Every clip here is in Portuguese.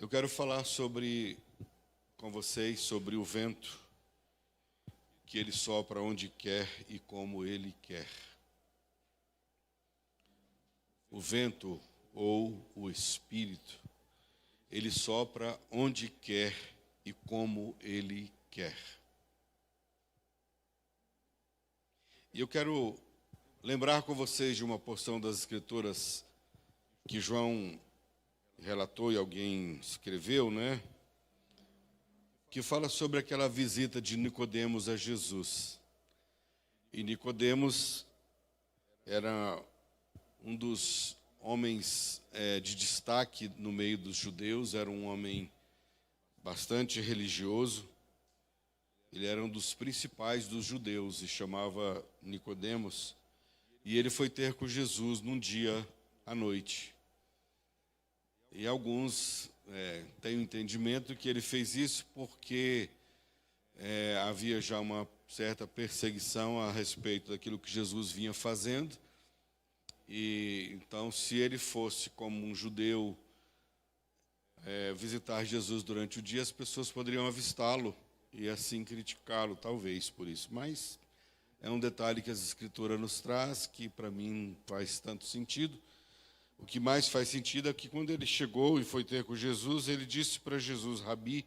Eu quero falar com vocês sobre o vento, que ele sopra onde quer e como ele quer. O vento, ou o Espírito, ele sopra onde quer e como ele quer. E eu quero lembrar com vocês de uma porção das Escrituras que João relatou e alguém escreveu, que fala sobre aquela visita de Nicodemos a Jesus. E Nicodemos era um dos homens de destaque no meio dos judeus, era um homem bastante religioso. Ele era um dos principais dos judeus e chamava Nicodemos. E ele foi ter com Jesus num dia à noite. E alguns têm o entendimento que ele fez isso porque havia já uma certa perseguição a respeito daquilo que Jesus vinha fazendo. E então, se ele fosse como um judeu visitar Jesus durante o dia, as pessoas poderiam avistá-lo e assim criticá-lo, talvez por isso. Mas é um detalhe que as Escrituras nos traz, que para mim não faz tanto sentido. O que mais faz sentido é que quando ele chegou e foi ter com Jesus, ele disse para Jesus: Rabi,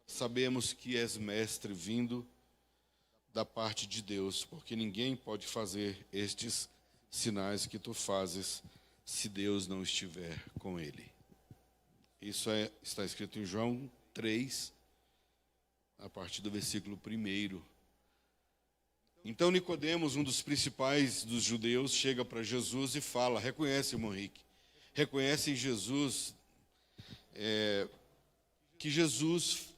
sabemos que és mestre vindo da parte de Deus, porque ninguém pode fazer estes sinais que tu fazes se Deus não estiver com ele. Isso está escrito em João 3, a partir do versículo 1. Então Nicodemos, um dos principais dos judeus, chega para Jesus e fala, reconhece, irmão Henrique, reconhece em Jesus que Jesus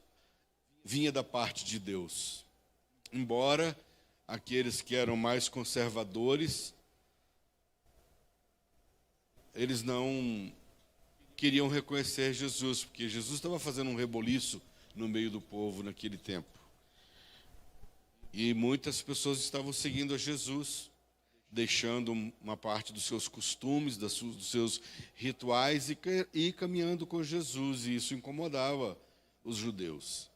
vinha da parte de Deus. Embora aqueles que eram mais conservadores, eles não queriam reconhecer Jesus, porque Jesus estava fazendo um reboliço no meio do povo naquele tempo. E muitas pessoas estavam seguindo a Jesus, deixando uma parte dos seus costumes, dos seus rituais e caminhando com Jesus. E isso incomodava os judeus.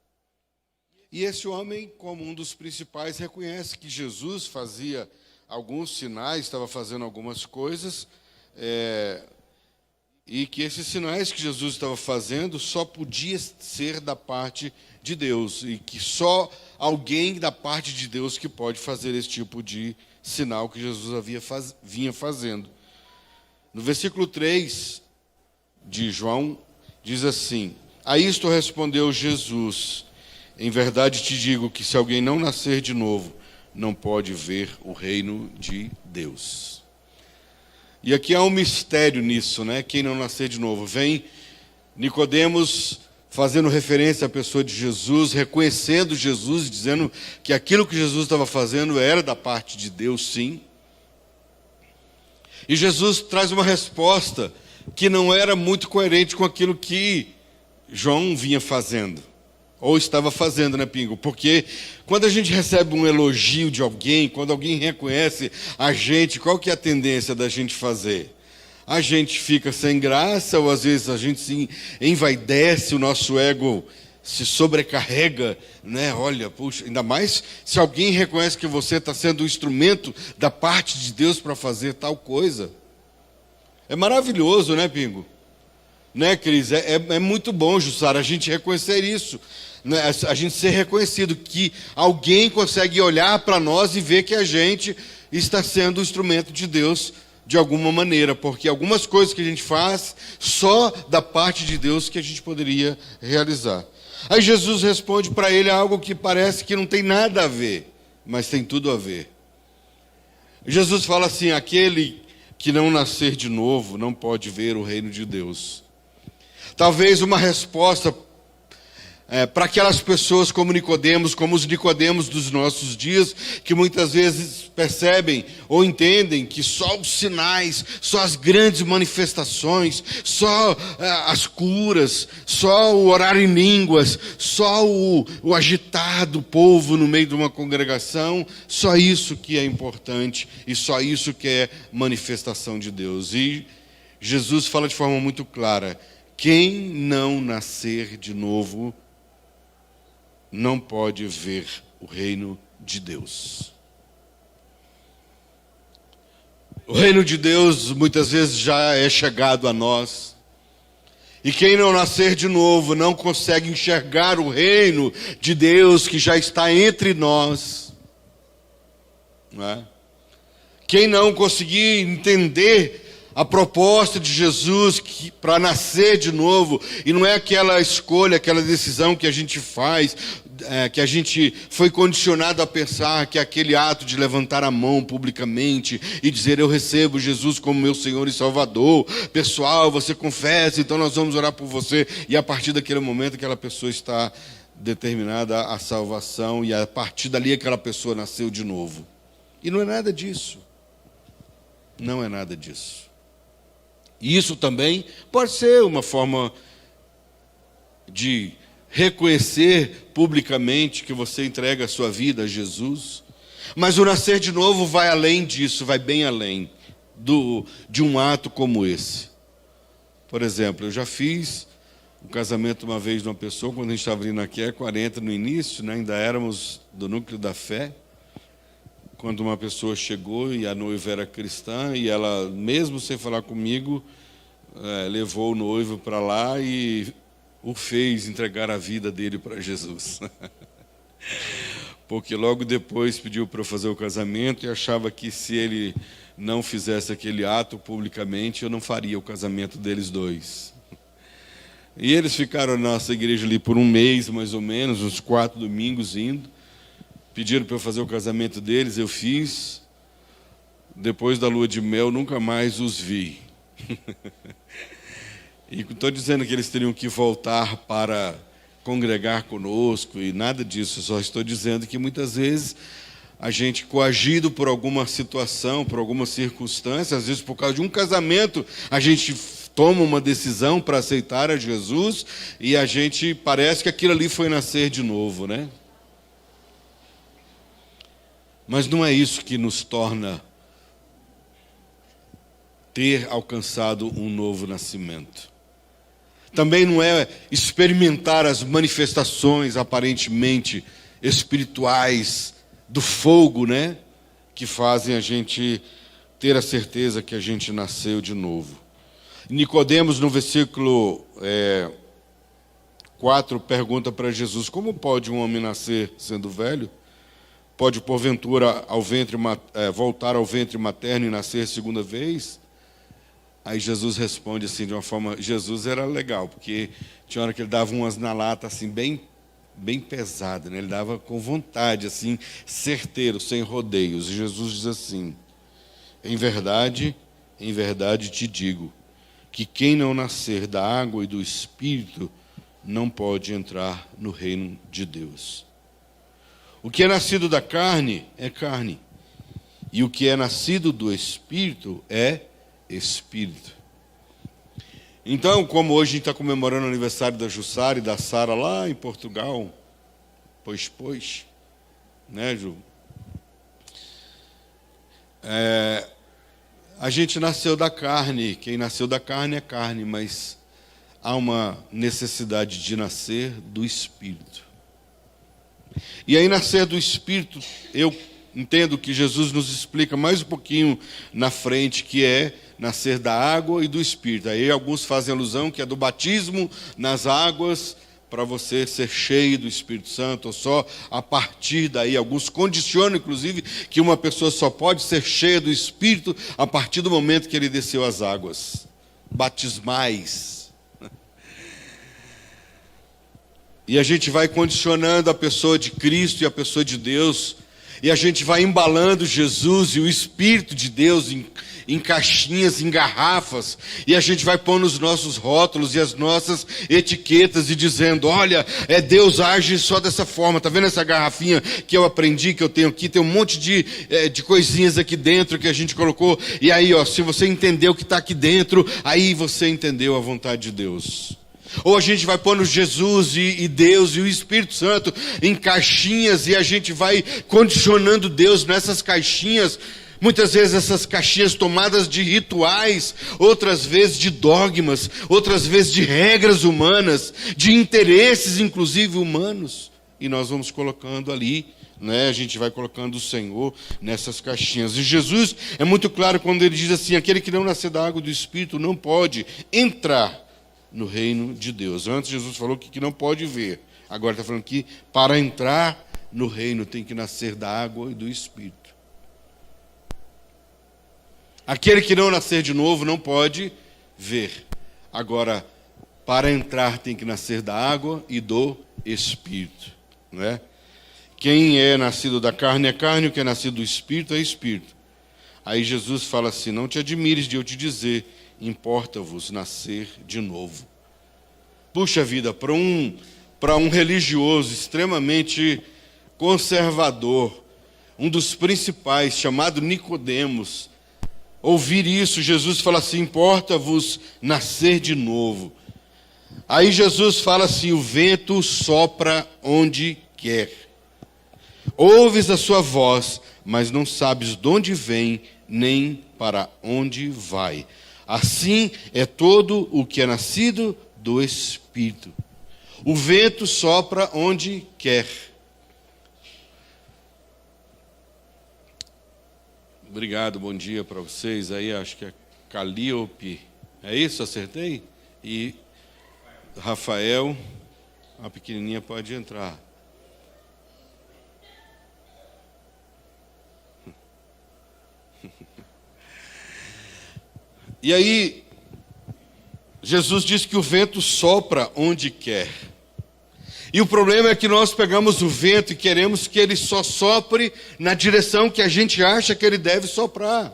E esse homem, como um dos principais, reconhece que Jesus fazia alguns sinais, estava fazendo algumas coisas, e que esses sinais que Jesus estava fazendo só podia ser da parte de Deus, e que só alguém da parte de Deus que pode fazer esse tipo de sinal que Jesus vinha fazendo. No versículo 3 de João, diz assim: A isto respondeu Jesus: Em verdade te digo que se alguém não nascer de novo, não pode ver o reino de Deus. E aqui há um mistério nisso, Quem não nascer de novo. Vem Nicodemos fazendo referência à pessoa de Jesus, reconhecendo Jesus, dizendo que aquilo que Jesus estava fazendo era da parte de Deus, sim. E Jesus traz uma resposta que não era muito coerente com aquilo que João vinha fazendo. Ou estava fazendo, Pingo? Porque quando a gente recebe um elogio de alguém, quando alguém reconhece a gente, qual que é a tendência da gente fazer? A gente fica sem graça, ou às vezes a gente se envaidece, o nosso ego se sobrecarrega, Olha, puxa, ainda mais se alguém reconhece que você está sendo um instrumento da parte de Deus para fazer tal coisa. É maravilhoso, Pingo? Cris? É muito bom, Jussara, a gente reconhecer isso. A gente ser reconhecido, que alguém consegue olhar para nós e ver que a gente está sendo um instrumento de Deus de alguma maneira, porque algumas coisas que a gente faz, só da parte de Deus que a gente poderia realizar. Aí Jesus responde para ele algo que parece que não tem nada a ver, mas tem tudo a ver. Jesus fala assim: aquele que não nascer de novo não pode ver o reino de Deus. Talvez uma resposta para aquelas pessoas como Nicodemos, como os Nicodemos dos nossos dias, que muitas vezes percebem ou entendem que só os sinais, só as grandes manifestações, só as curas, só o orar em línguas, só o agitar do povo no meio de uma congregação, só isso que é importante e só isso que é manifestação de Deus. E Jesus fala de forma muito clara Quem não nascer de novo não pode ver o reino de Deus. O reino de Deus muitas vezes já é chegado a nós. E quem não nascer de novo não consegue enxergar o reino de Deus que já está entre nós. Não é? Quem não conseguir entender a proposta de Jesus para nascer de novo, e não é aquela escolha, aquela decisão que a gente faz, que a gente foi condicionado a pensar que é aquele ato de levantar a mão publicamente e dizer: eu recebo Jesus como meu Senhor e Salvador. Pessoal, você confessa, então nós vamos orar por você. E a partir daquele momento aquela pessoa está determinada à salvação, e a partir dali aquela pessoa nasceu de novo. E não é nada disso. Não é nada disso. E isso também pode ser uma forma de reconhecer publicamente que você entrega a sua vida a Jesus. Mas o nascer de novo vai além disso, vai bem além de um ato como esse. Por exemplo, eu já fiz um casamento uma vez de uma pessoa, quando a gente estava vindo aqui, 40 no início, né, ainda éramos do núcleo da fé. Quando uma pessoa chegou e a noiva era cristã, e ela, mesmo sem falar comigo, levou o noivo para lá e o fez entregar a vida dele para Jesus. Porque logo depois pediu para eu fazer o casamento e achava que se ele não fizesse aquele ato publicamente, eu não faria o casamento deles dois. E eles ficaram na nossa igreja ali por um mês, mais ou menos, uns 4 domingos indo. Pediram para eu fazer o casamento deles, eu fiz. Depois da lua de mel, nunca mais os vi. E estou dizendo que eles teriam que voltar para congregar conosco e nada disso. Só estou dizendo que muitas vezes a gente, coagido por alguma situação, por alguma circunstância, às vezes por causa de um casamento, a gente toma uma decisão para aceitar a Jesus e a gente parece que aquilo ali foi nascer de novo, né? Mas não é isso que nos torna ter alcançado um novo nascimento. Também não é experimentar as manifestações aparentemente espirituais do fogo, né, que fazem a gente ter a certeza que a gente nasceu de novo. Nicodemos, no versículo 4, pergunta para Jesus: como pode um homem nascer sendo velho? Pode, porventura, voltar ao ventre materno e nascer segunda vez? Aí Jesus responde assim, de uma forma... Jesus era legal, porque tinha hora que ele dava umas na lata, assim, bem pesada, né? Ele dava com vontade, assim, certeiro, sem rodeios. E Jesus diz assim: em verdade te digo, que quem não nascer da água e do Espírito não pode entrar no reino de Deus. O que é nascido da carne é carne, e o que é nascido do Espírito é Espírito. Então, como hoje a gente está comemorando o aniversário da Jussara e da Sara lá em Portugal, pois, né, Ju? A gente nasceu da carne, quem nasceu da carne é carne, mas há uma necessidade de nascer do Espírito. E aí, nascer do Espírito, eu entendo que Jesus nos explica mais um pouquinho na frente, que é nascer da água e do Espírito. Aí alguns fazem alusão que é do batismo nas águas, para você ser cheio do Espírito Santo, ou só a partir daí. Alguns condicionam, inclusive, que uma pessoa só pode ser cheia do Espírito a partir do momento que ele desceu as águas batismais. E a gente vai condicionando a pessoa de Cristo e a pessoa de Deus, e a gente vai embalando Jesus e o Espírito de Deus em caixinhas, em garrafas, e a gente vai pondo os nossos rótulos e as nossas etiquetas e dizendo: olha, Deus age só dessa forma. Está vendo essa garrafinha que eu aprendi, que eu tenho aqui? Tem um monte de coisinhas aqui dentro que a gente colocou, e aí, se você entendeu o que está aqui dentro, aí você entendeu a vontade de Deus. Ou a gente vai pondo Jesus e Deus e o Espírito Santo em caixinhas, e a gente vai condicionando Deus nessas caixinhas, Muitas vezes essas caixinhas tomadas de rituais, outras vezes de dogmas, outras vezes de regras humanas, de interesses inclusive humanos. E nós vamos colocando ali, né? A gente vai colocando o Senhor nessas caixinhas. E Jesus é muito claro quando ele diz assim: aquele que não nascer da água e do Espírito não pode entrar no reino de Deus. Antes Jesus falou que não pode ver. Agora está falando que para entrar no reino tem que nascer da água e do Espírito. Aquele que não nascer de novo não pode ver. Agora, para entrar tem que nascer da água e do Espírito. Não é? Quem é nascido da carne é carne, o que é nascido do Espírito é Espírito. Aí Jesus fala assim: não te admires de eu te dizer, importa-vos nascer de novo. Puxa vida, para um religioso extremamente conservador, um dos principais, chamado Nicodemos, ouvir isso, Jesus fala assim: importa-vos nascer de novo. Aí Jesus fala assim: o vento sopra onde quer. Ouves a sua voz, mas não sabes de onde vem, nem para onde vai. Assim é todo o que é nascido do Espírito. O vento sopra onde quer. Obrigado, bom dia para vocês. Aí acho que é Calíope, é isso? Acertei? E Rafael, a pequenininha pode entrar. E aí, Jesus diz que o vento sopra onde quer. E o problema é que nós pegamos o vento e queremos que ele só sopre na direção que a gente acha que ele deve soprar.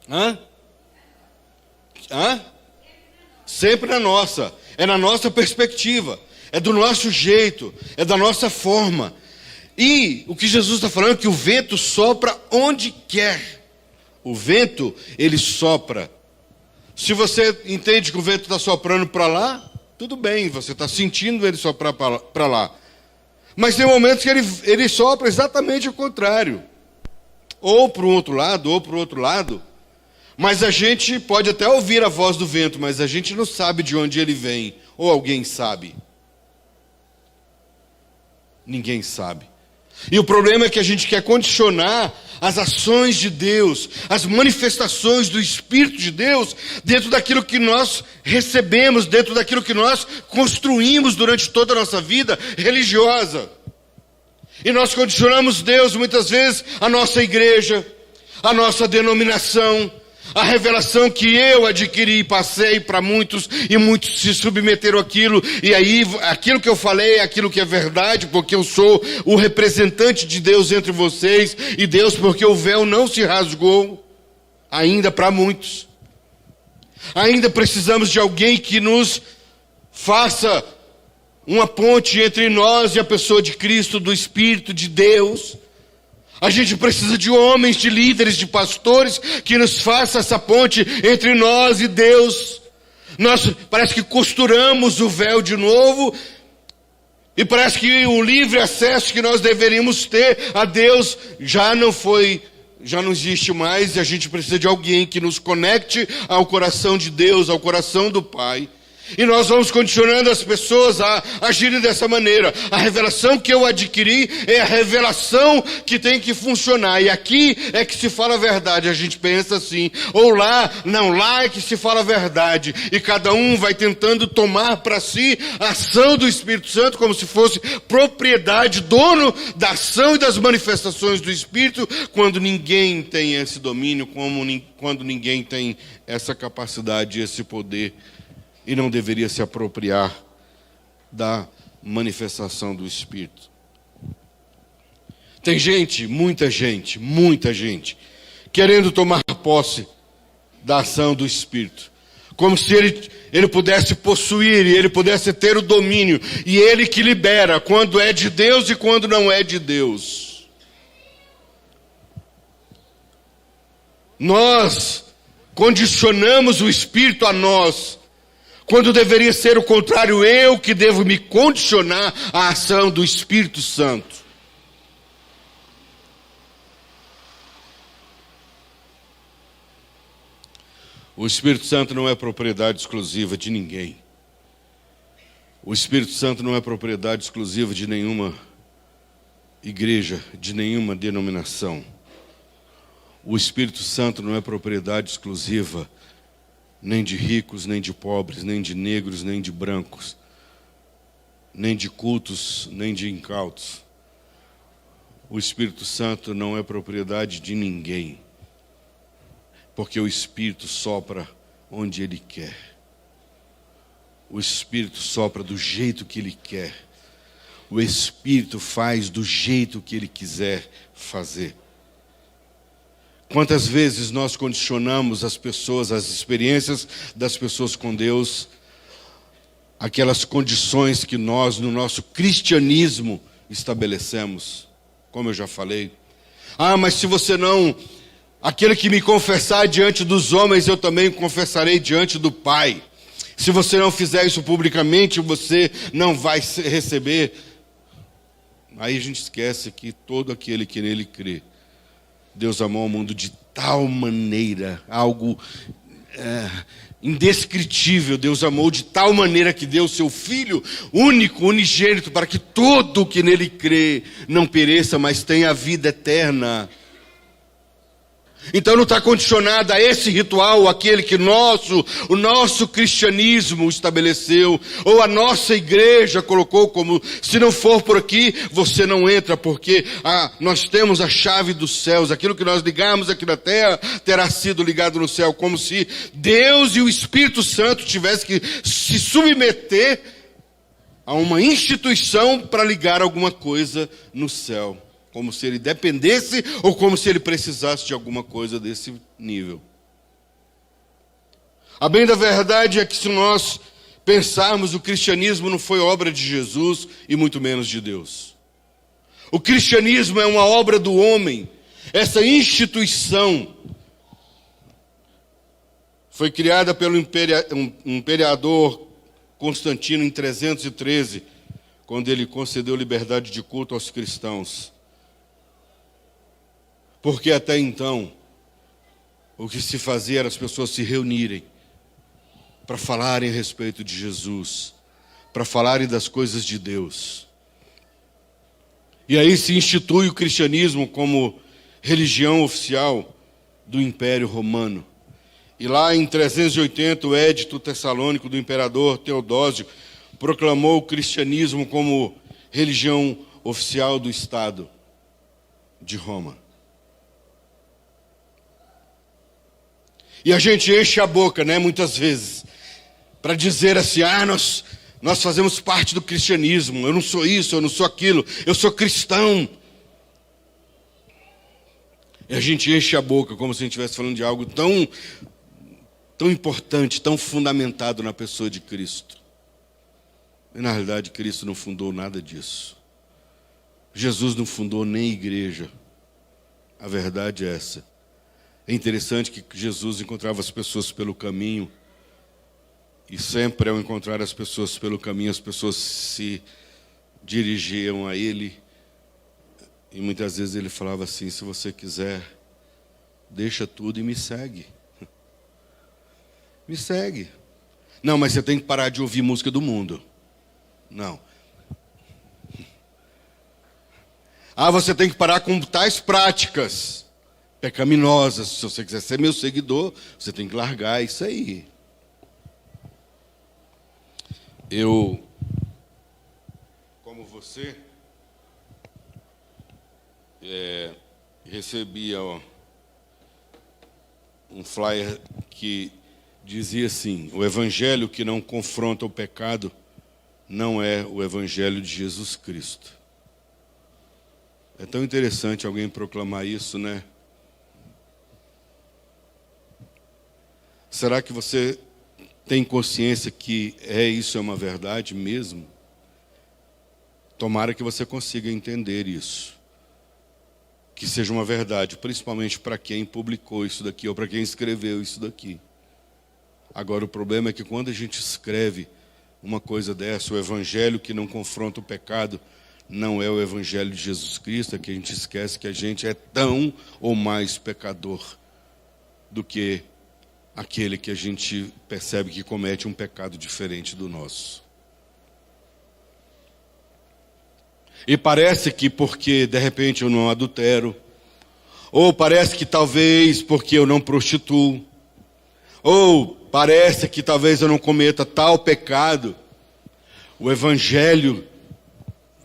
Hã? Sempre na nossa. É na nossa perspectiva. É do nosso jeito. É da nossa forma. E o que Jesus está falando é que o vento sopra onde quer. O vento, ele sopra. Se você entende que o vento está soprando para lá, tudo bem, você está sentindo ele soprar para lá. Mas tem momentos que ele sopra exatamente o contrário. Ou para um outro lado, ou para o outro lado. Mas a gente pode até ouvir a voz do vento, mas a gente não sabe de onde ele vem. Ou alguém sabe? Ninguém sabe. E o problema é que a gente quer condicionar as ações de Deus, as manifestações do Espírito de Deus, dentro daquilo que nós recebemos, dentro daquilo que nós construímos durante toda a nossa vida religiosa. E nós condicionamos Deus, muitas vezes, a nossa igreja, a nossa denominação, a revelação que eu adquiri e passei para muitos, e muitos se submeteram àquilo, e aí aquilo que eu falei é aquilo que é verdade, porque eu sou o representante de Deus entre vocês, e Deus, porque o véu não se rasgou, ainda para muitos. Ainda precisamos de alguém que nos faça uma ponte entre nós e a pessoa de Cristo, do Espírito de Deus. A gente precisa de homens, de líderes, de pastores, que nos façam essa ponte entre nós e Deus. Nós parece que costuramos o véu de novo, e parece que o livre acesso que nós deveríamos ter a Deus já não existe mais, e a gente precisa de alguém que nos conecte ao coração de Deus, ao coração do Pai. E nós vamos condicionando as pessoas a agirem dessa maneira. A revelação que eu adquiri é a revelação que tem que funcionar. E aqui é que se fala a verdade. A gente pensa assim. Ou lá, não, lá é que se fala a verdade. E cada um vai tentando tomar para si a ação do Espírito Santo como se fosse propriedade, dono da ação e das manifestações do Espírito, quando ninguém tem esse domínio, quando ninguém tem essa capacidade, esse poder, e não deveria se apropriar da manifestação do Espírito. Tem gente, muita gente, querendo tomar posse da ação do Espírito. Como se ele pudesse possuir, e ele pudesse ter o domínio. E ele que libera quando é de Deus e quando não é de Deus. Nós condicionamos o Espírito a nós, quando deveria ser o contrário, eu que devo me condicionar à ação do Espírito Santo. O Espírito Santo não é propriedade exclusiva de ninguém. O Espírito Santo não é propriedade exclusiva de nenhuma igreja, de nenhuma denominação. O Espírito Santo não é propriedade exclusiva nem de ricos, nem de pobres, nem de negros, nem de brancos, nem de cultos, nem de incautos. O Espírito Santo não é propriedade de ninguém, porque o Espírito sopra onde Ele quer. O Espírito sopra do jeito que Ele quer. O Espírito faz do jeito que Ele quiser fazer. Quantas vezes nós condicionamos as pessoas, as experiências das pessoas com Deus, aquelas condições que nós, no nosso cristianismo, estabelecemos, como eu já falei. Mas se você não... Aquele que me confessar diante dos homens, eu também confessarei diante do Pai. Se você não fizer isso publicamente, você não vai receber. Aí a gente esquece que todo aquele que nele crê, Deus amou o mundo de tal maneira, algo indescritível. Deus amou de tal maneira que deu o seu Filho único, unigênito, para que todo o que nele crê não pereça, mas tenha a vida eterna. Então não está condicionado a esse ritual, aquele que o nosso cristianismo estabeleceu, ou a nossa igreja colocou como, se não for por aqui, você não entra, porque nós temos a chave dos céus, aquilo que nós ligamos aqui na terra, terá sido ligado no céu, como se Deus e o Espírito Santo tivessem que se submeter a uma instituição para ligar alguma coisa no céu. Como se ele dependesse ou como se ele precisasse de alguma coisa desse nível. A bem da verdade é que se nós pensarmos, o cristianismo não foi obra de Jesus e muito menos de Deus. O cristianismo é uma obra do homem. Essa instituição foi criada pelo imperador Constantino em 313, quando ele concedeu liberdade de culto aos cristãos. Porque até então, o que se fazia era as pessoas se reunirem para falarem a respeito de Jesus, para falarem das coisas de Deus. E aí se institui o cristianismo como religião oficial do Império Romano. E lá em 380, o Édito Tessalônico do imperador Teodósio proclamou o cristianismo como religião oficial do Estado de Roma. E a gente enche a boca, né, muitas vezes, para dizer assim, nós fazemos parte do cristianismo, eu não sou isso, eu não sou aquilo, eu sou cristão. E a gente enche a boca como se a gente estivesse falando de algo tão importante, tão fundamentado na pessoa de Cristo. E na realidade Cristo não fundou nada disso. Jesus não fundou nem igreja. A verdade é essa. É interessante que Jesus encontrava as pessoas pelo caminho, e sempre ao encontrar as pessoas pelo caminho, as pessoas se dirigiam a Ele, e muitas vezes Ele falava assim, se você quiser, deixa tudo e me segue. Me segue. Não, mas você tem que parar de ouvir música do mundo. Não. Você tem que parar com tais práticas pecaminosas. Se você quiser ser meu seguidor, você tem que largar isso aí. Eu, como você, recebi um flyer que dizia assim, o evangelho que não confronta o pecado não é o evangelho de Jesus Cristo. É tão interessante alguém proclamar isso, né? Será que você tem consciência que isso é uma verdade mesmo? Tomara que você consiga entender isso. Que seja uma verdade, principalmente para quem publicou isso daqui ou para quem escreveu isso daqui. Agora, o problema é que quando a gente escreve uma coisa dessa, o evangelho que não confronta o pecado, não é o evangelho de Jesus Cristo, é que a gente esquece que a gente é tão ou mais pecador do que aquele que a gente percebe que comete um pecado diferente do nosso. E parece que porque de repente eu não adultero, ou parece que talvez porque eu não prostituo, ou parece que talvez eu não cometa tal pecado, o Evangelho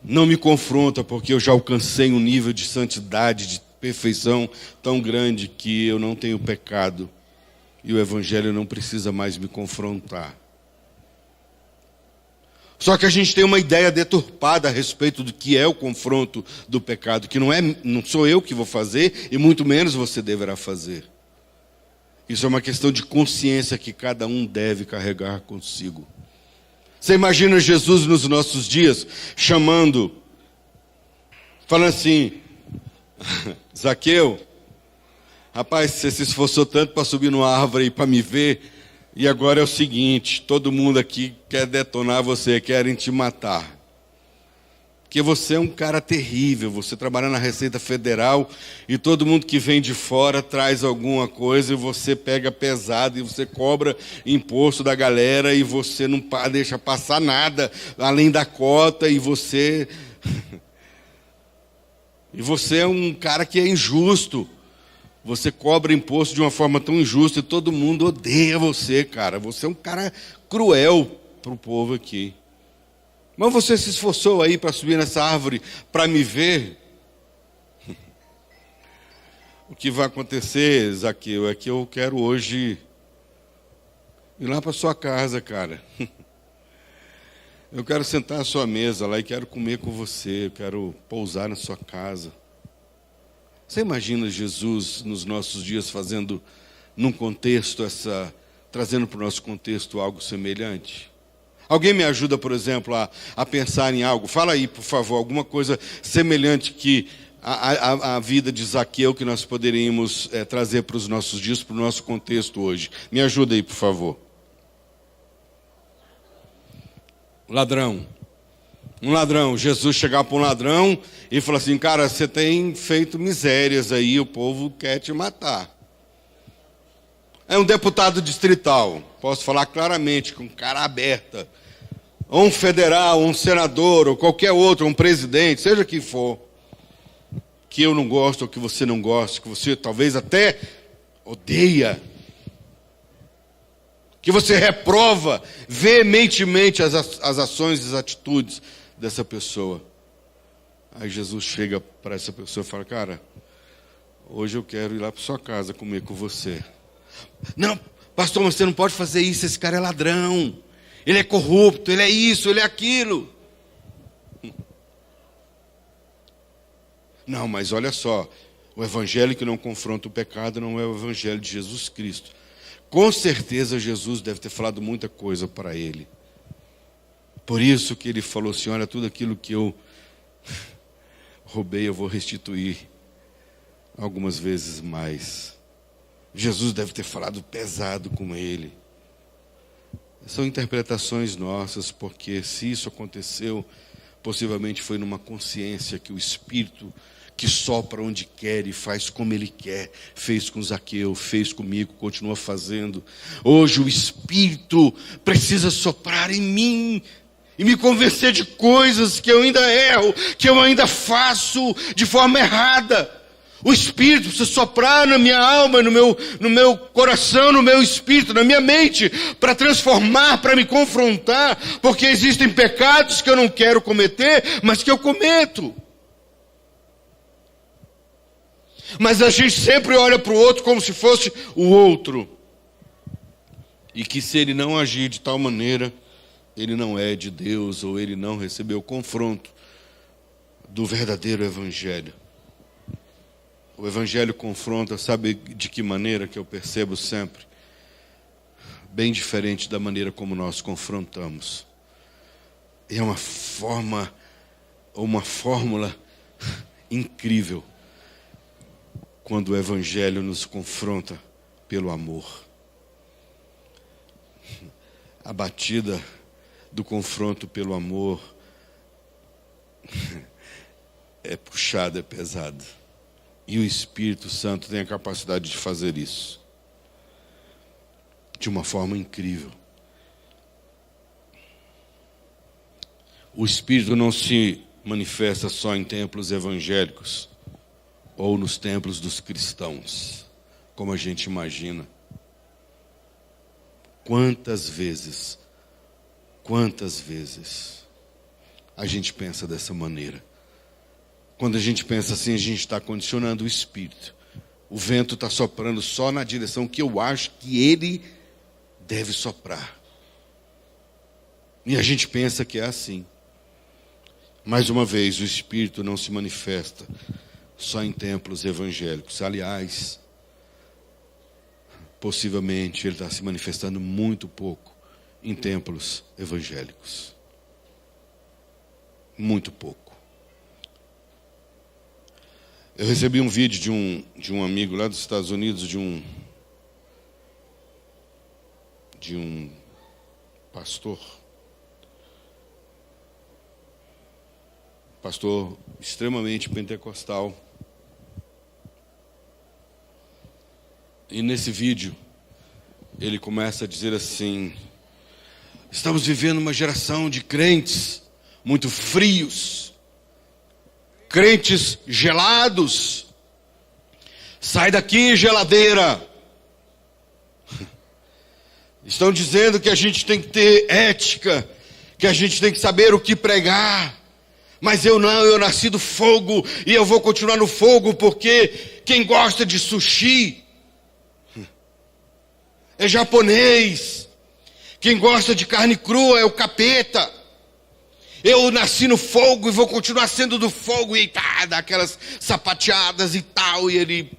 não me confronta, porque eu já alcancei um nível de santidade, de perfeição tão grande que eu não tenho pecado. E o Evangelho não precisa mais me confrontar. Só que a gente tem uma ideia deturpada a respeito do que é o confronto do pecado, que não sou eu que vou fazer, e muito menos você deverá fazer. Isso é uma questão de consciência que cada um deve carregar consigo. Você imagina Jesus nos nossos dias falando assim: Zaqueu, rapaz, você se esforçou tanto para subir numa árvore para me ver, e agora é o seguinte, todo mundo aqui quer detonar você, querem te matar. Porque você é um cara terrível, você trabalha na Receita Federal, e todo mundo que vem de fora traz alguma coisa, e você pega pesado, e você cobra imposto da galera, e você não deixa passar nada, além da cota, e você... E você é um cara que é injusto. Você cobra imposto de uma forma tão injusta e todo mundo odeia você, cara. Você é um cara cruel para o povo aqui. Mas você se esforçou aí para subir nessa árvore para me ver? O que vai acontecer, Zaqueu, é que eu quero hoje ir lá para sua casa, cara. Eu quero sentar à sua mesa lá e quero comer com você, eu quero pousar na sua casa. Você imagina Jesus nos nossos dias fazendo, num contexto, trazendo para o nosso contexto algo semelhante? Alguém me ajuda, por exemplo, a pensar em algo? Fala aí, por favor, alguma coisa semelhante que a vida de Zaqueu que nós poderíamos trazer para os nossos dias, para o nosso contexto hoje. Me ajuda aí, por favor. Ladrão. Um ladrão. Jesus chegar para um ladrão e falar assim: cara, você tem feito misérias aí, o povo quer te matar. É um deputado distrital, posso falar claramente, com cara aberta. Ou um federal, ou um senador, ou qualquer outro, um presidente, seja quem for, que eu não gosto, ou que você não gosta, que você talvez até odeia, que você reprova veementemente as ações e as atitudes dessa pessoa. Aí Jesus chega para essa pessoa e fala: cara, hoje eu quero ir lá para sua casa comer com você. Não, pastor, mas você não pode fazer isso, esse cara é ladrão, ele é corrupto, ele é isso, ele é aquilo. Não, mas olha só, o evangelho que não confronta o pecado não é o evangelho de Jesus Cristo. Com certeza Jesus deve ter falado muita coisa para ele. Por isso que ele falou assim: olha, tudo aquilo que eu roubei eu vou restituir algumas vezes mais. Jesus deve ter falado pesado com ele. São interpretações nossas, porque se isso aconteceu, possivelmente foi numa consciência que o Espírito, que sopra onde quer e faz como Ele quer, fez com Zaqueu, fez comigo, continua fazendo. Hoje o Espírito precisa soprar em mim e me convencer de coisas que eu ainda erro, que eu ainda faço de forma errada. O Espírito precisa soprar na minha alma, no meu coração, no meu espírito, na minha mente, para transformar, para me confrontar, porque existem pecados que eu não quero cometer, mas que eu cometo. Mas a gente sempre olha para o outro como se fosse o outro. E que se ele não agir de tal maneira, ele não é de Deus, ou ele não recebeu o confronto do verdadeiro Evangelho. O Evangelho confronta, sabe de que maneira que eu percebo sempre? Bem diferente da maneira como nós confrontamos. É uma fórmula incrível quando o Evangelho nos confronta pelo amor. A batida do confronto pelo amor é puxada, é pesada. E o Espírito Santo tem a capacidade de fazer isso. de uma forma incrível. O Espírito não se manifesta só em templos evangélicos ou nos templos dos cristãos, como a gente imagina. Quantas vezes a gente pensa dessa maneira? Quando a gente pensa assim, a gente está condicionando o Espírito. O vento está soprando só na direção que eu acho que ele deve soprar. E a gente pensa que é assim. Mais uma vez, o Espírito não se manifesta só em templos evangélicos. Aliás, possivelmente ele está se manifestando muito pouco em templos evangélicos. Muito pouco. Eu recebi um vídeo de um amigo lá dos Estados Unidos, de um pastor extremamente pentecostal. E nesse vídeo, ele começa a dizer assim: estamos vivendo uma geração de crentes muito frios, crentes gelados. Sai daqui, geladeira. Estão dizendo que a gente tem que ter ética, que a gente tem que saber o que pregar. Mas eu nasci do fogo e eu vou continuar no fogo, porque quem gosta de sushi é japonês. Quem gosta de carne crua é o capeta. Eu nasci no fogo e vou continuar sendo do fogo. E tá, dá aquelas sapateadas e tal. E ele...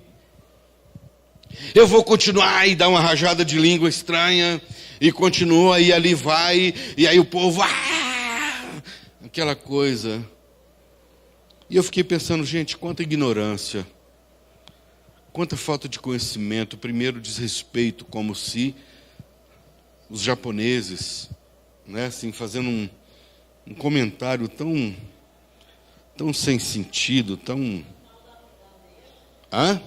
eu vou continuar e dar uma rajada de língua estranha. E continua e ali vai. E aí o povo... aquela coisa. E eu fiquei pensando, gente, quanta ignorância. Quanta falta de conhecimento. Primeiro, desrespeito, como se os japoneses, né, assim, fazendo um comentário tão sem sentido, tão... Hã?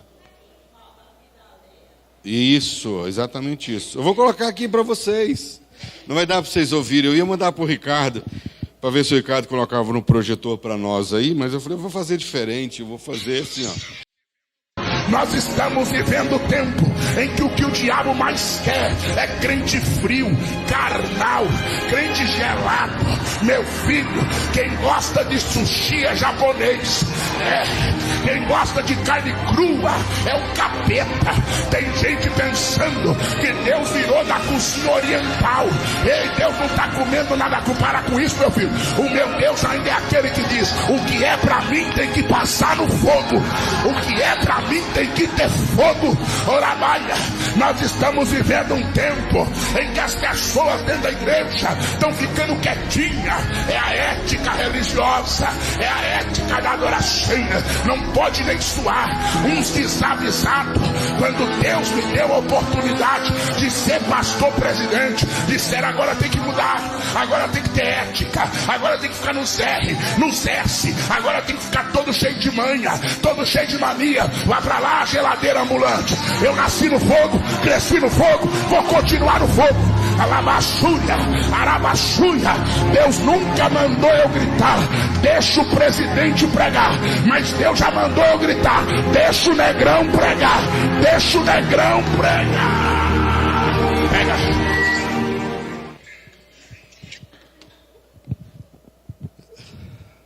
Isso, exatamente isso. Eu vou colocar aqui para vocês. Não vai dar para vocês ouvirem. Eu ia mandar para o Ricardo, para ver se o Ricardo colocava no projetor para nós aí, mas eu falei, eu vou fazer diferente, eu vou fazer assim, ó. Nós estamos vivendo o tempo em que o diabo mais quer é crente frio, carnal, crente gelado. Meu filho, quem gosta de sushi é japonês. Quem gosta de carne crua é o capeta. Tem gente pensando que Deus virou da cozinha oriental. Ei, Deus não está comendo nada. Para com isso, meu filho. O meu Deus ainda é aquele que diz: o que é para mim tem que passar no fogo. O que é para mim tem que ter fogo. Orabaia, nós estamos vivendo um tempo em que as pessoas dentro da igreja estão ficando quietinhas. É a ética religiosa, é a ética da adoração. Não pode nem suar. Uns desavisados, quando Deus me deu a oportunidade de ser pastor presidente, disseram: agora tem que mudar, agora tem que ter ética, agora tem que ficar nos R, nos S, agora tem que ficar todo cheio de manha, todo cheio de mania. Vai pra lá, geladeira ambulante. Eu nasci no fogo, cresci no fogo, vou continuar no fogo. Alabaxúria, arabaxúria. Deus nunca mandou eu gritar: deixa o presidente pregar. Mas Deus já mandou eu gritar: deixa o negrão pregar. Deixa o negrão pregar. Pega.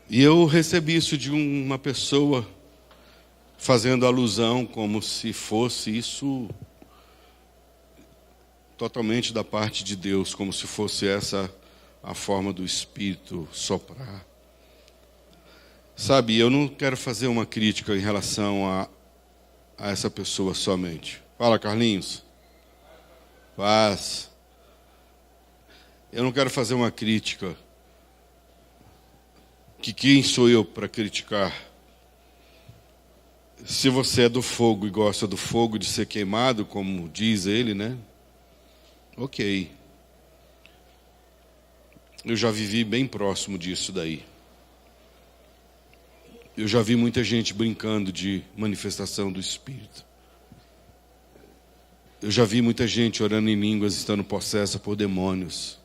E eu recebi isso de uma pessoa fazendo alusão como se fosse isso totalmente da parte de Deus, como se fosse essa a forma do Espírito soprar. Sabe, eu não quero fazer uma crítica em relação a essa pessoa somente. Fala, Carlinhos. Paz. Eu não quero fazer uma crítica. Que quem sou eu para criticar? Se você é do fogo e gosta do fogo de ser queimado, como diz ele, né? Ok. Eu já vivi bem próximo disso daí. Eu já vi muita gente brincando de manifestação do Espírito. Eu já vi muita gente orando em línguas estando possessa por demônios.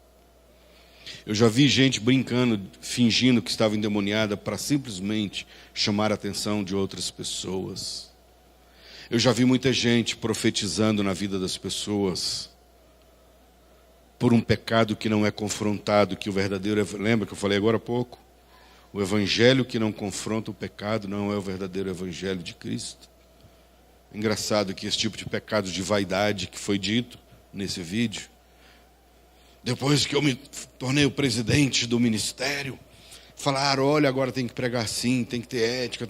Eu já vi gente brincando, fingindo que estava endemoniada para simplesmente chamar a atenção de outras pessoas. Eu já vi muita gente profetizando na vida das pessoas por um pecado que não é confrontado, que o verdadeiro... Lembra que eu falei agora há pouco? O evangelho que não confronta o pecado não é o verdadeiro evangelho de Cristo. Engraçado que esse tipo de pecado de vaidade que foi dito nesse vídeo, depois que eu me tornei o presidente do ministério, falaram, olha, agora tem que pregar assim, tem que ter ética,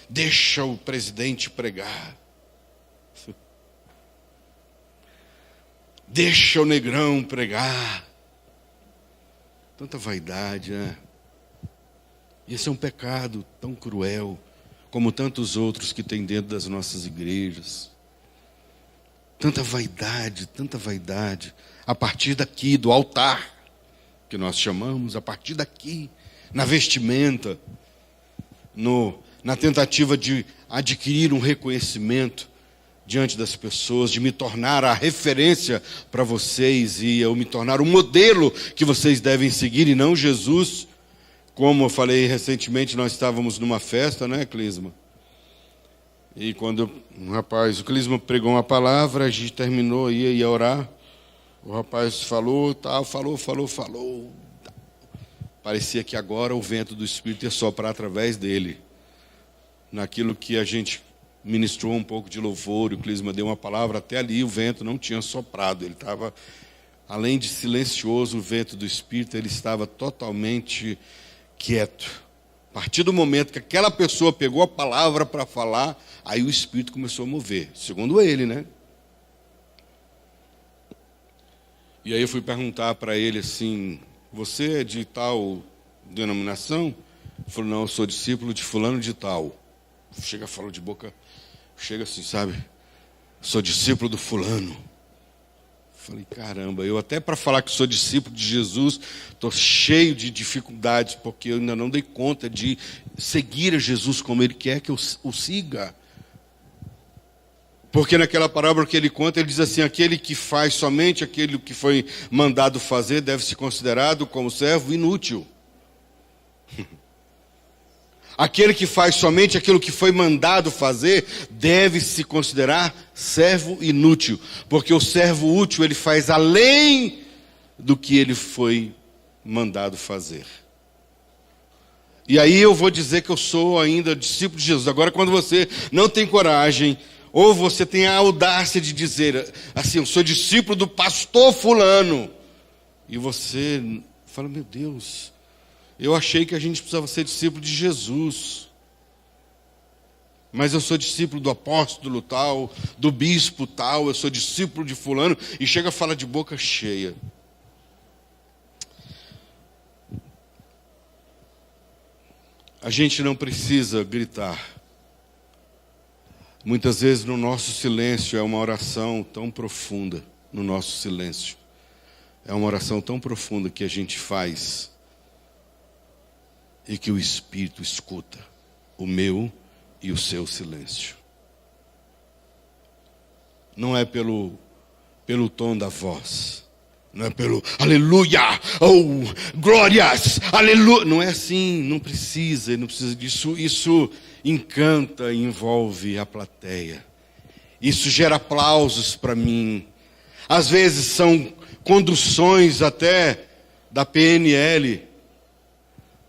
deixa o presidente pregar. Deixa o negrão pregar. Tanta vaidade, né? Esse é um pecado tão cruel, como tantos outros que tem dentro das nossas igrejas. Tanta vaidade, a partir daqui, do altar, que nós chamamos, a partir daqui, na vestimenta, na tentativa de adquirir um reconhecimento diante das pessoas, de me tornar a referência para vocês e eu me tornar o modelo que vocês devem seguir e não Jesus. Como eu falei recentemente, nós estávamos numa festa, né, Clisma? E quando o Clisma pregou uma palavra, a gente terminou, ia orar. O rapaz falou. Parecia que agora o vento do Espírito ia soprar através dele. Naquilo que a gente ministrou um pouco de louvor, o Clisma deu uma palavra, até ali o vento não tinha soprado. Ele estava, além de silencioso, o vento do Espírito, ele estava totalmente quieto. A partir do momento que aquela pessoa pegou a palavra para falar, aí o Espírito começou a mover, segundo ele, né? E aí eu fui perguntar para ele assim, você é de tal denominação? Ele falou, não, eu sou discípulo de fulano de tal. Chega, fala de boca, chega assim, sabe? Sou discípulo do fulano. Falei, caramba, eu até para falar que sou discípulo de Jesus, estou cheio de dificuldades, porque eu ainda não dei conta de seguir a Jesus como Ele quer que eu o siga. Porque naquela parábola que ele conta, ele diz assim, aquele que faz somente aquele que foi mandado fazer, deve ser considerado como servo inútil. Aquele que faz somente aquilo que foi mandado fazer, deve se considerar servo inútil. Porque o servo útil, ele faz além do que ele foi mandado fazer. E aí eu vou dizer que eu sou ainda discípulo de Jesus. Agora, quando você não tem coragem, ou você tem a audácia de dizer, assim, eu sou discípulo do pastor fulano, e você fala, meu Deus... Eu achei que a gente precisava ser discípulo de Jesus. Mas eu sou discípulo do apóstolo tal, do bispo tal, eu sou discípulo de fulano, e chega a falar de boca cheia. A gente não precisa gritar. Muitas vezes no nosso silêncio é uma oração tão profunda, no nosso silêncio. É uma oração tão profunda que a gente faz... e que o Espírito escuta o meu e o seu silêncio. Não é pelo tom da voz, não é pelo aleluia, oh, glórias, aleluia. Não é assim, não precisa disso. Isso encanta e envolve a plateia. Isso gera aplausos para mim. Às vezes são conduções até da PNL,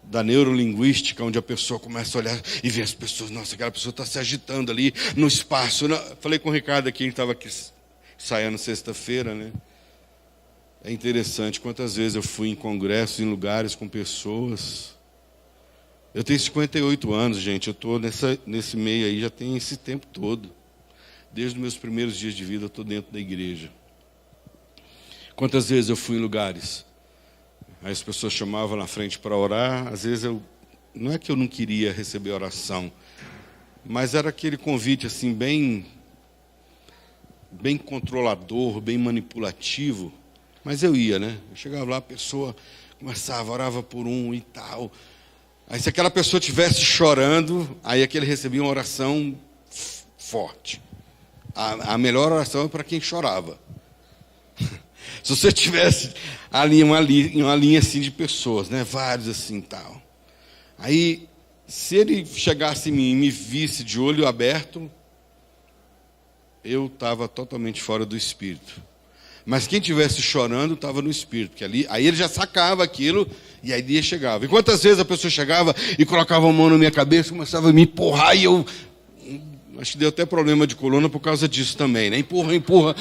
da neurolinguística, onde a pessoa começa a olhar e ver as pessoas, nossa, aquela pessoa está se agitando ali no espaço. Falei com o Ricardo aqui, ele estava aqui ensaiando sexta-feira, né? É interessante quantas vezes eu fui em congressos, em lugares com pessoas. Eu tenho 58 anos, gente, eu estou nesse meio aí, já tem esse tempo todo. Desde os meus primeiros dias de vida eu estou dentro da igreja. Quantas vezes eu fui em lugares... Aí as pessoas chamavam na frente para orar. Às vezes não é que eu não queria receber oração, mas era aquele convite assim bem controlador, bem manipulativo. Mas eu ia, né? Eu chegava lá, a pessoa começava, orava por um e tal. Aí se aquela pessoa estivesse chorando, aí é que ele recebia uma oração forte. A melhor oração é para quem chorava. Se você tivesse ali uma linha assim de pessoas, né? Vários assim tal. Aí, se ele chegasse em mim e me visse de olho aberto, eu estava totalmente fora do espírito. Mas quem estivesse chorando estava no espírito, porque aí ele já sacava aquilo e aí ele chegava. E quantas vezes a pessoa chegava e colocava a mão na minha cabeça, começava a me empurrar e eu... Acho que deu até problema de coluna por causa disso também, né? Empurra.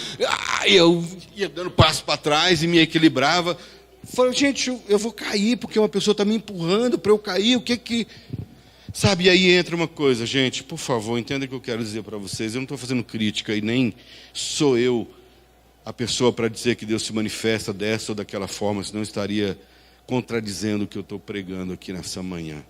E eu ia dando passo para trás e me equilibrava. Falei, gente, eu vou cair porque uma pessoa está me empurrando para eu cair. O que... Sabe, e aí entra uma coisa, gente, por favor, entenda o que eu quero dizer para vocês. Eu não estou fazendo crítica e nem sou eu a pessoa para dizer que Deus se manifesta dessa ou daquela forma, senão eu estaria contradizendo o que eu estou pregando aqui nessa manhã.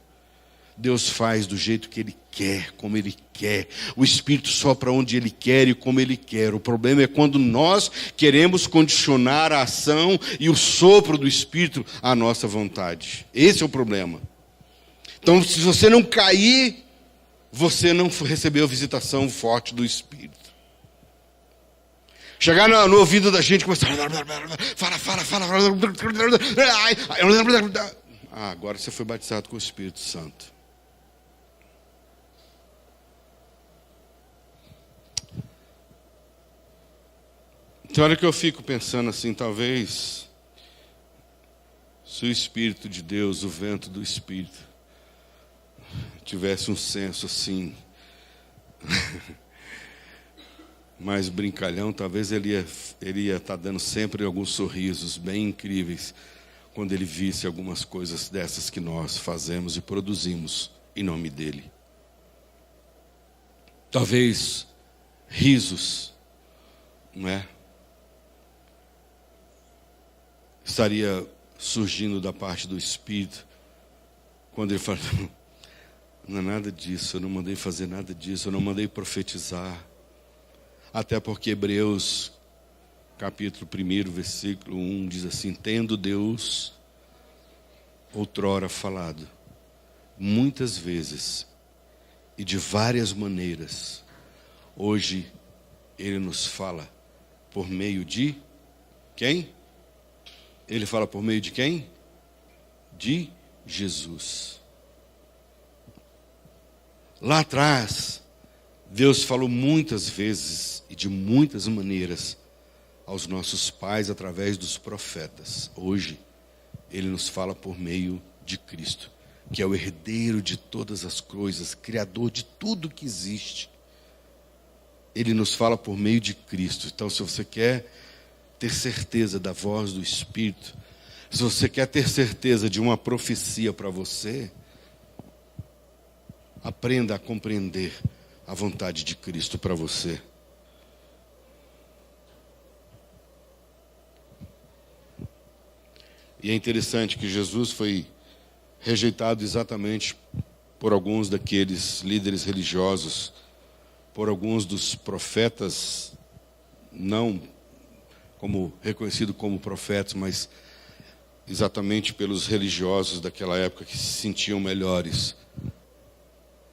Deus faz do jeito que Ele quer, como Ele quer. O Espírito sopra onde Ele quer e como Ele quer. O problema é quando nós queremos condicionar a ação e o sopro do Espírito à nossa vontade. Esse é o problema. Então, se você não cair, você não recebeu a visitação forte do Espírito. Chegar no ouvido da gente e começar... Fala. Agora você foi batizado com o Espírito Santo. Tem hora que eu fico pensando assim, talvez, se o Espírito de Deus, o vento do Espírito, tivesse um senso assim, mais brincalhão, talvez ele ia estar dando sempre alguns sorrisos bem incríveis, quando ele visse algumas coisas dessas que nós fazemos e produzimos em nome dele. Talvez risos, não é? Estaria surgindo da parte do Espírito, quando ele fala, não é nada disso, eu não mandei fazer nada disso, eu não mandei profetizar. Até porque Hebreus, capítulo 1, versículo 1, diz assim, tendo Deus outrora falado, muitas vezes e de várias maneiras, hoje Ele nos fala por meio de quem? Ele fala por meio de quem? De Jesus. Lá atrás, Deus falou muitas vezes e de muitas maneiras aos nossos pais através dos profetas. Hoje, Ele nos fala por meio de Cristo, que é o herdeiro de todas as coisas, criador de tudo que existe. Ele nos fala por meio de Cristo. Então, se você quer ter certeza da voz do Espírito, se você quer ter certeza de uma profecia para você, aprenda a compreender a vontade de Cristo para você. E é interessante que Jesus foi rejeitado exatamente por alguns daqueles líderes religiosos, por alguns dos profetas, não como reconhecido como profetas, mas exatamente pelos religiosos daquela época que se sentiam melhores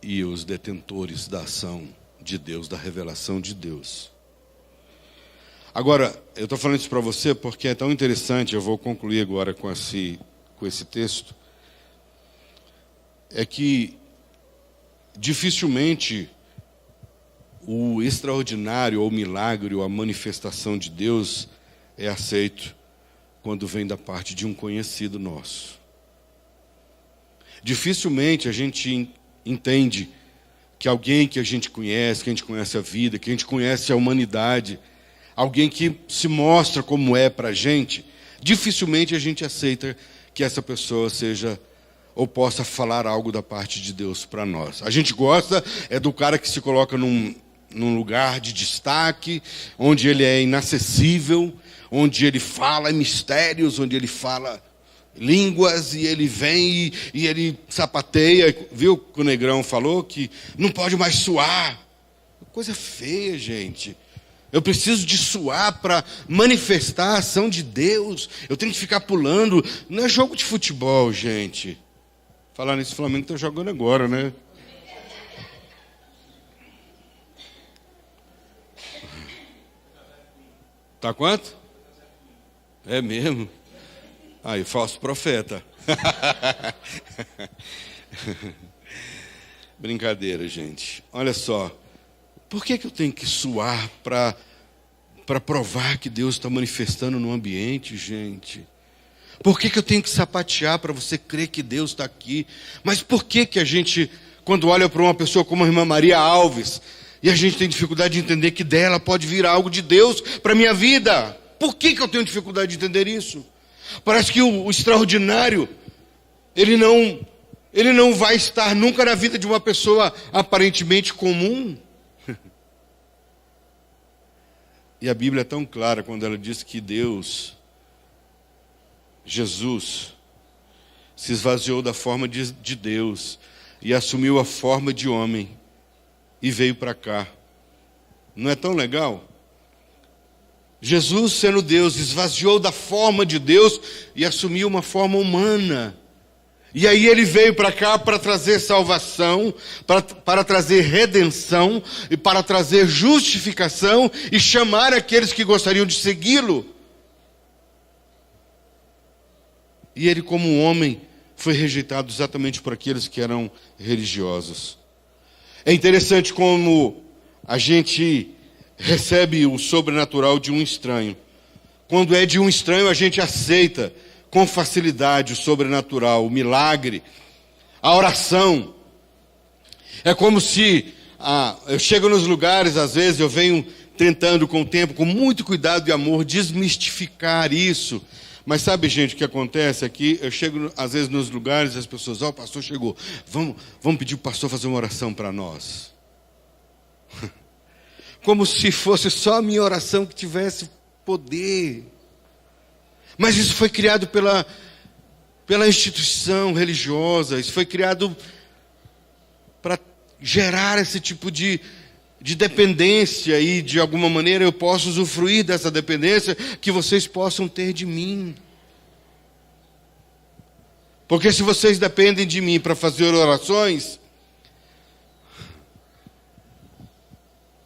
e os detentores da ação de Deus, da revelação de Deus. Agora, eu estou falando isso para você porque é tão interessante, eu vou concluir agora com esse texto, é que dificilmente o extraordinário ou o milagre ou a manifestação de Deus é aceito quando vem da parte de um conhecido nosso. Dificilmente a gente entende que alguém que a gente conhece a vida, que a gente conhece a humanidade, alguém que se mostra como é para a gente, dificilmente a gente aceita que essa pessoa seja ou possa falar algo da parte de Deus para nós. A gente gosta do cara que se coloca num lugar de destaque, onde ele é inacessível, onde ele fala mistérios, onde ele fala línguas, e ele vem e ele sapateia. Viu que o Negrão falou que não pode mais suar? Coisa feia, gente. Eu preciso de suar para manifestar a ação de Deus. Eu tenho que ficar pulando. Não é jogo de futebol, gente. Falar nisso, o Flamengo está jogando agora, né? Tá quanto? É mesmo? Aí, falso profeta. Brincadeira, gente. Olha só. Por que eu tenho que suar para provar que Deus está manifestando no ambiente, gente? Por que eu tenho que sapatear para você crer que Deus está aqui? Mas por que a gente, quando olha para uma pessoa como a irmã Maria Alves, e a gente tem dificuldade de entender que dela pode vir algo de Deus para a minha vida? Por que eu tenho dificuldade de entender isso? Parece que o extraordinário, ele não vai estar nunca na vida de uma pessoa aparentemente comum. E a Bíblia é tão clara quando ela diz que Jesus, se esvaziou da forma de Deus e assumiu a forma de homem e veio para cá. Não é tão legal? Jesus, sendo Deus, esvaziou da forma de Deus e assumiu uma forma humana. E aí ele veio para cá para trazer salvação, para trazer redenção e para trazer justificação e chamar aqueles que gostariam de segui-lo. E ele, como homem, foi rejeitado exatamente por aqueles que eram religiosos. É interessante como a gente recebe o sobrenatural de um estranho. Quando é de um estranho, a gente aceita com facilidade o sobrenatural, o milagre, a oração. É como se eu chego nos lugares, às vezes eu venho tentando com o tempo, com muito cuidado e amor, desmistificar isso. Mas sabe, gente, o que acontece aqui? Eu chego, às vezes, nos lugares e as pessoas, o pastor chegou, vamos pedir para o pastor fazer uma oração para nós. Como se fosse só a minha oração que tivesse poder. Mas isso foi criado pela instituição religiosa, isso foi criado para gerar esse tipo de dependência, e de alguma maneira eu posso usufruir dessa dependência que vocês possam ter de mim. Porque se vocês dependem de mim para fazer orações,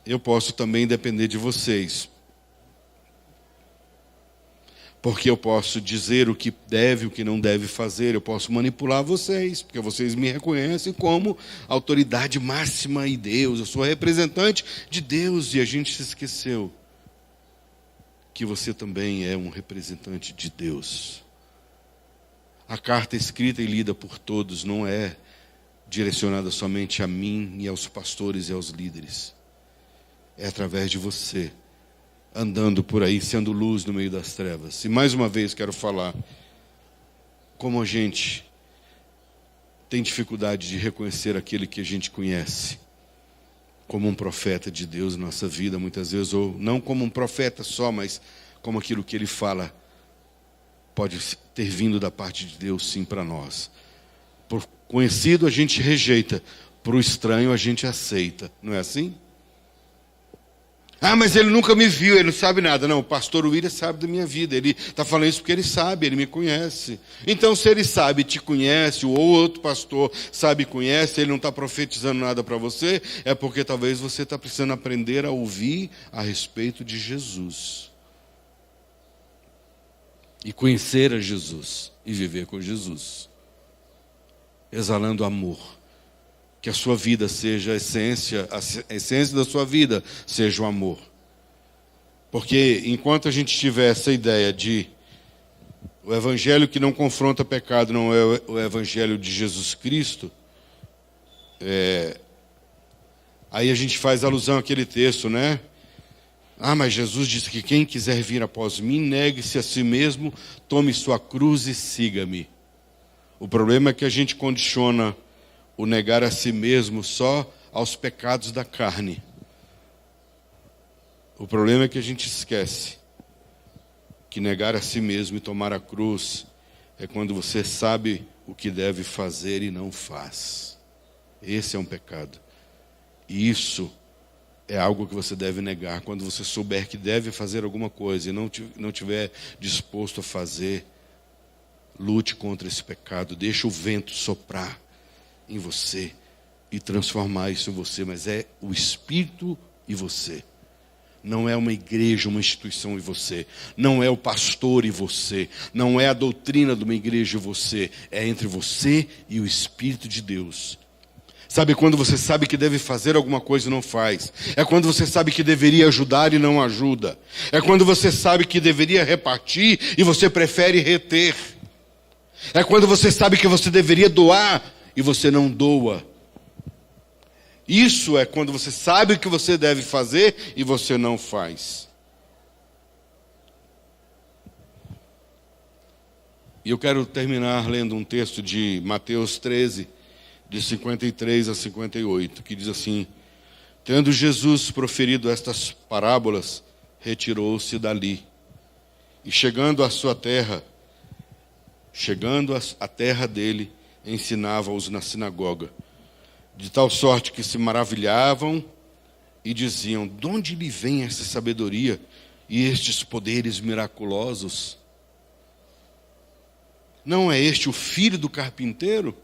eu posso também depender de vocês. Porque eu posso dizer o que deve, o que não deve fazer, eu posso manipular vocês, porque vocês me reconhecem como autoridade máxima em Deus, eu sou representante de Deus, e a gente se esqueceu que você também é um representante de Deus. A carta escrita e lida por todos não é direcionada somente a mim e aos pastores e aos líderes. É através de você, andando por aí, sendo luz no meio das trevas. E mais uma vez quero falar como a gente tem dificuldade de reconhecer aquele que a gente conhece como um profeta de Deus na nossa vida, muitas vezes, ou não como um profeta só, mas como aquilo que ele fala pode ter vindo da parte de Deus, sim, para nós. Por conhecido a gente rejeita, por estranho a gente aceita, não é assim? Ah, mas ele nunca me viu, ele não sabe nada. Não, o pastor William sabe da minha vida. Ele está falando isso porque ele sabe, ele me conhece. Então, se ele sabe e te conhece, ou outro pastor sabe e conhece, ele não está profetizando nada para você, é porque talvez você está precisando aprender a ouvir a respeito de Jesus. E conhecer a Jesus e viver com Jesus. Exalando amor. Que a sua vida seja a essência da sua vida seja o amor. Porque enquanto a gente tiver essa ideia de o evangelho que não confronta pecado não é o evangelho de Jesus Cristo, aí a gente faz alusão àquele texto, né? Ah, mas Jesus disse que quem quiser vir após mim, negue-se a si mesmo, tome sua cruz e siga-me. O problema é que a gente condiciona o negar a si mesmo só aos pecados da carne. O problema é que a gente esquece que negar a si mesmo e tomar a cruz é quando você sabe o que deve fazer e não faz. Esse é um pecado. E isso é algo que você deve negar. Quando você souber que deve fazer alguma coisa e não tiver disposto a fazer, lute contra esse pecado. Deixa o vento soprar em você e transformar isso em você, mas é o Espírito e você. Não é uma igreja, uma instituição e você. Não é o pastor e você. Não é a doutrina de uma igreja e você. É entre você e o Espírito de Deus. Sabe quando você sabe que deve fazer alguma coisa e não faz? É quando você sabe que deveria ajudar e não ajuda. É quando você sabe que deveria repartir e você prefere reter. É quando você sabe que você deveria doar e você não doa. Isso é quando você sabe o que você deve fazer e você não faz. E eu quero terminar lendo um texto de Mateus 13, de 53 a 58, que diz assim: tendo Jesus proferido estas parábolas, retirou-se dali. E chegando à terra dele, ensinava-os na sinagoga. De tal sorte que se maravilhavam e diziam: de onde lhe vem essa sabedoria e estes poderes miraculosos? Não é este o filho do carpinteiro?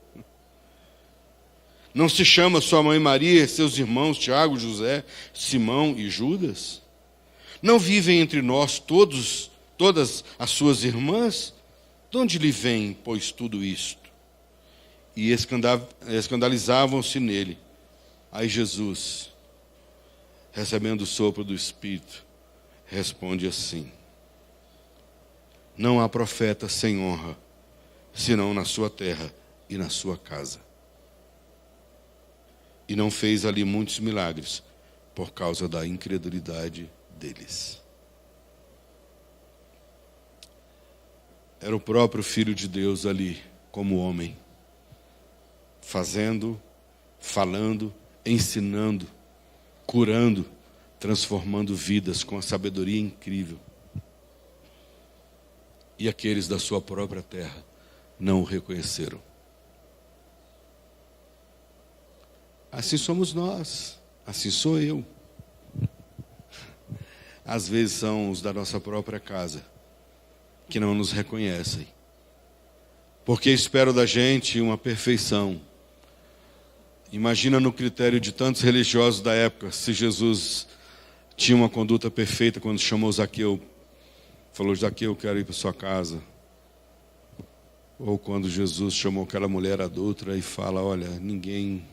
Não se chama sua mãe Maria e seus irmãos Tiago, José, Simão e Judas? Não vivem entre nós todas as suas irmãs? De onde lhe vem, pois, tudo isto? E escandalizavam-se nele. Aí Jesus, recebendo o sopro do Espírito, responde assim: não há profeta sem honra, senão na sua terra e na sua casa. E não fez ali muitos milagres, por causa da incredulidade deles. Era o próprio Filho de Deus ali, como homem, fazendo, falando, ensinando, curando, transformando vidas com a sabedoria incrível. E aqueles da sua própria terra não o reconheceram. Assim somos nós, assim sou eu. Às vezes são os da nossa própria casa que não nos reconhecem, porque esperam da gente uma perfeição. Imagina no critério de tantos religiosos da época, se Jesus tinha uma conduta perfeita quando chamou Zaqueu, falou: Zaqueu, eu quero ir para sua casa. Ou quando Jesus chamou aquela mulher adúltera e fala: olha, ninguém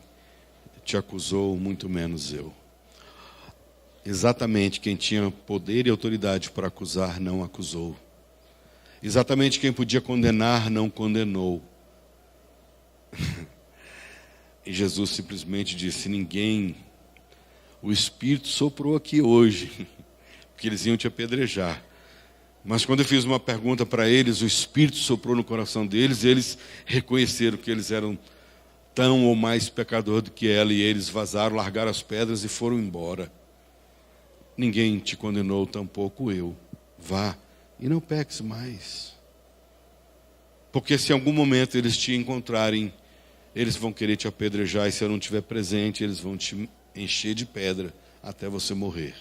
te acusou, muito menos eu. Exatamente quem tinha poder e autoridade para acusar, não acusou. Exatamente quem podia condenar, não condenou. E Jesus simplesmente disse: ninguém, o Espírito soprou aqui hoje, porque eles iam te apedrejar. Mas quando eu fiz uma pergunta para eles, o Espírito soprou no coração deles, e eles reconheceram que eles eram tão ou mais pecador do que ela, e eles vazaram, largaram as pedras e foram embora. Ninguém te condenou, tampouco eu. Vá e não peques mais. Porque se em algum momento eles te encontrarem, eles vão querer te apedrejar, e se eu não estiver presente, eles vão te encher de pedra até você morrer.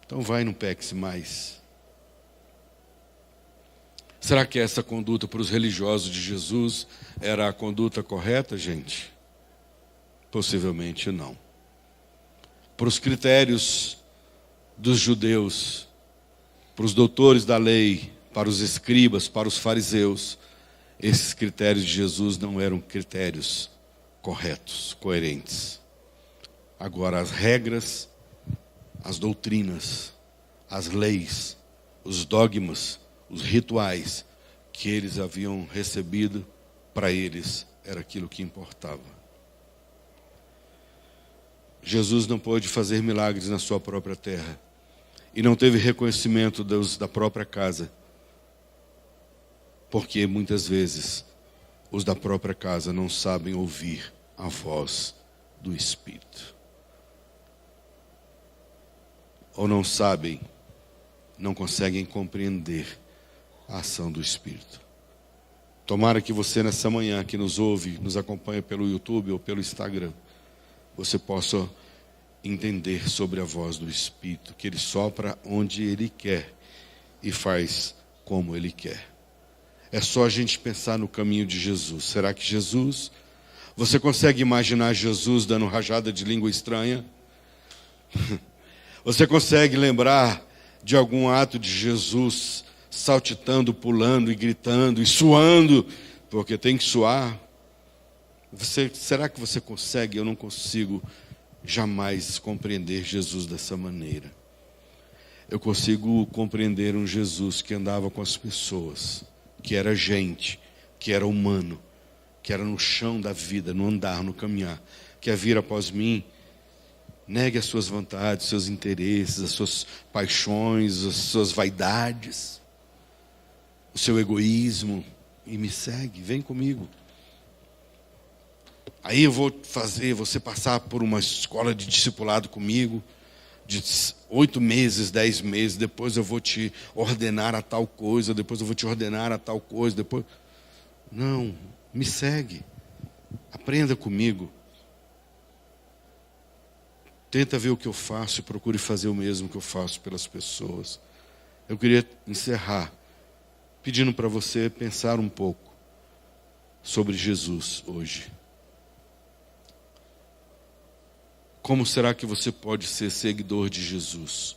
Então vai e não peques mais. Será que essa conduta para os religiosos de Jesus era a conduta correta, gente? Possivelmente não. Para os critérios dos judeus, para os doutores da lei, para os escribas, para os fariseus, esses critérios de Jesus não eram critérios corretos, coerentes. Agora, as regras, as doutrinas, as leis, os dogmas, os rituais que eles haviam recebido, para eles era aquilo que importava. Jesus não pôde fazer milagres na sua própria terra e não teve reconhecimento da própria casa, porque muitas vezes os da própria casa não sabem ouvir a voz do Espírito, ou não sabem, não conseguem compreender a ação do Espírito. Tomara que você nessa manhã que nos ouve, nos acompanha pelo YouTube ou pelo Instagram, você possa entender sobre a voz do Espírito, que Ele sopra onde Ele quer e faz como Ele quer. É só a gente pensar no caminho de Jesus. Será que Jesus, você consegue imaginar Jesus dando rajada de língua estranha? Você consegue lembrar de algum ato de Jesus saltitando, pulando e gritando e suando, porque tem que suar? Será que você consegue? Eu não consigo jamais compreender Jesus dessa maneira. Eu consigo compreender um Jesus que andava com as pessoas, que era gente, que era humano, que era no chão da vida, no andar, no caminhar, que ia vir após mim. Negue as suas vontades, seus interesses, as suas paixões, as suas vaidades, o seu egoísmo, e me segue, vem comigo. Aí eu vou fazer você passar por uma escola de discipulado comigo, de 8 meses, 10 meses, depois eu vou te ordenar a tal coisa, depois eu vou te ordenar a tal coisa, depois... Não, me segue, aprenda comigo. Tenta ver o que eu faço e procure fazer o mesmo que eu faço pelas pessoas. Eu queria encerrar pedindo para você pensar um pouco sobre Jesus hoje. Como será que você pode ser seguidor de Jesus?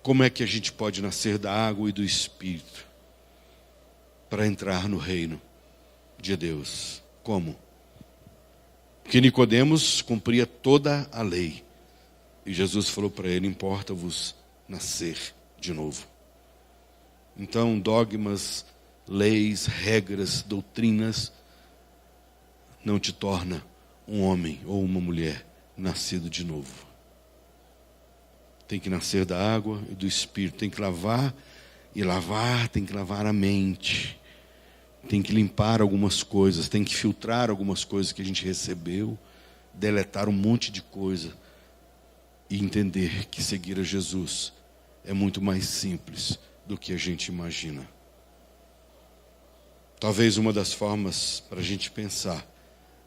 Como é que a gente pode nascer da água e do Espírito para entrar no reino de Deus? Como? Porque Nicodemos cumpria toda a lei. E Jesus falou para ele: importa-vos nascer de novo. Então, dogmas, leis, regras, doutrinas não te torna um homem ou uma mulher nascido de novo. Tem que nascer da água e do Espírito. Tem que lavar e lavar, tem que lavar a mente. Tem que limpar algumas coisas, tem que filtrar algumas coisas que a gente recebeu, deletar um monte de coisa e entender que seguir a Jesus é muito mais simples do que a gente imagina. Talvez uma das formas para a gente pensar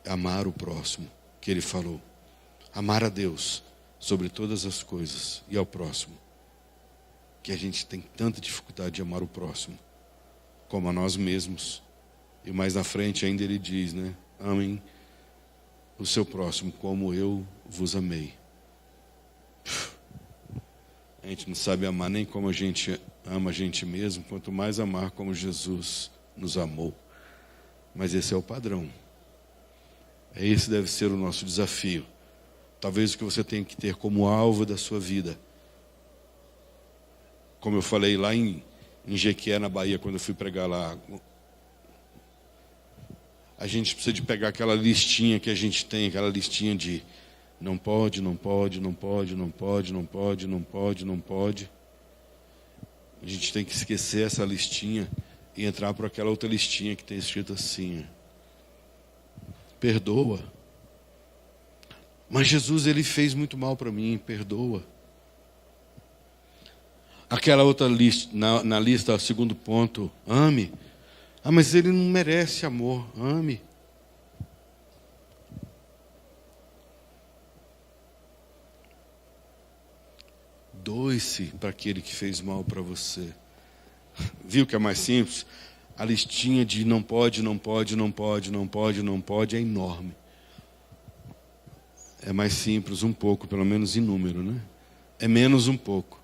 é amar o próximo, que ele falou. Amar a Deus sobre todas as coisas e ao próximo. Que a gente tem tanta dificuldade de amar o próximo como a nós mesmos. E mais na frente ainda ele diz, né? Amem o seu próximo como eu vos amei. A gente não sabe amar nem como a gente ama a gente mesmo, quanto mais amar como Jesus nos amou. Mas esse é o padrão. Esse deve ser o nosso desafio. Talvez o que você tenha que ter como alvo da sua vida. Como eu falei lá em Jequié, na Bahia, quando eu fui pregar lá. A gente precisa de pegar aquela listinha que a gente tem, aquela listinha de não pode, não pode, não pode, não pode, não pode, não pode, não pode. A gente tem que esquecer essa listinha e entrar por aquela outra listinha que tem escrito assim: perdoa. Mas Jesus, ele fez muito mal para mim, perdoa. Aquela outra lista, na lista, segundo ponto, ame. Ah, mas ele não merece amor, ame. Doe-se para aquele que fez mal para você. Viu que é mais simples? A listinha de não pode, não pode, não pode, não pode, não pode é enorme. É mais simples um pouco, pelo menos em número, né? É menos um pouco,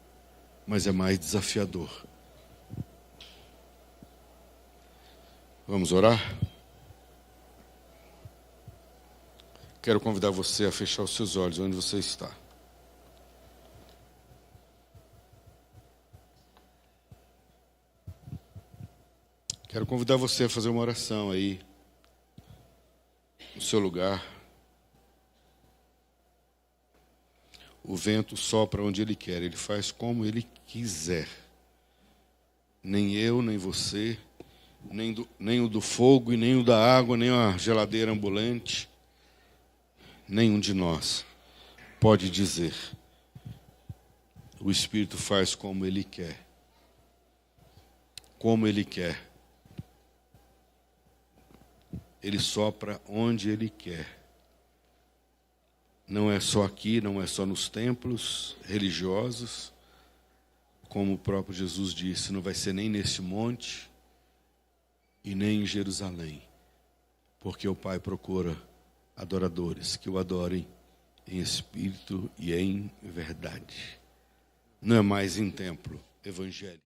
mas é mais desafiador. Vamos orar? Quero convidar você a fechar os seus olhos onde você está. Quero convidar você a fazer uma oração aí, no seu lugar. O vento sopra onde ele quer, ele faz como ele quiser. Nem eu, nem você, nem o do fogo e nem o da água, nem a geladeira ambulante, nenhum de nós pode dizer. O Espírito faz como ele quer. Como ele quer. Ele sopra onde ele quer. Não é só aqui, não é só nos templos religiosos, como o próprio Jesus disse, não vai ser nem nesse monte e nem em Jerusalém, porque o Pai procura adoradores que o adorem em espírito e em verdade. não é mais em templo evangélico.